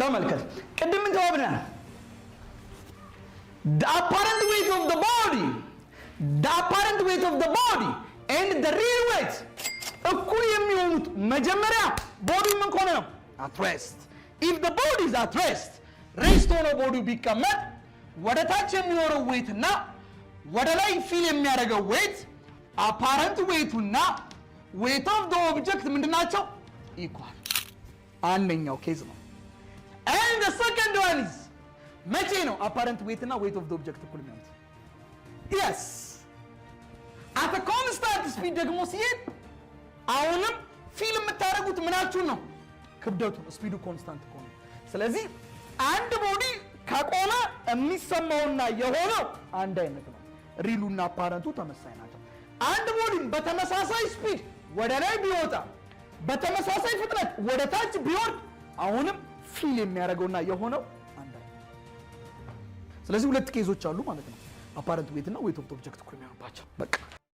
ተመልከት ቅድም ምን ተባብና the apparent weight of the body and the real weight እኩል የሚሆኑት መጀመሪያ ቦዲው ምን ከሆነ ነው at rest if the body is at rest ሆኖ ቦዲው ቢቀመጥ ወደ ታች የሚኖረው weight እና ወደ ላይ ፊል የሚያደርገው weight apparent weight እና weight of the object ምንድናቸው equal አንደኛው ኬዝ ነው and the second one is መቼ ነው apparent weight እና weight of the object እኩል የሚሆኑት yes at a constant speed ደግሞ ሲሄድ አሁንም ፊል የምታደርጉት ምናችሁ ነው ክብደቱ ስፒዱ ኮንስታንት ከሆነ ስለዚህ አንድ ቦዲ ከቆመ የሚሰማውና የሆነው አንድ አይነት ነው ሪሉና አፓረንቱ ተመሳሳይ ናቸው አንድ ቦዲ በተመሳሳይ ስፒድ ወደ ላይ ቢወጣ በተመሳሳይ ፍጥነት ወደ ታች ቢወርድ አሁንም ፊል የሚያደርገውና የሆነው አንድ አይነት ስለዚህ ሁለት ኬዞች አሉ ማለት ነው apparent weight እና weight of the object እኩል የሚሆንባቸው በቃ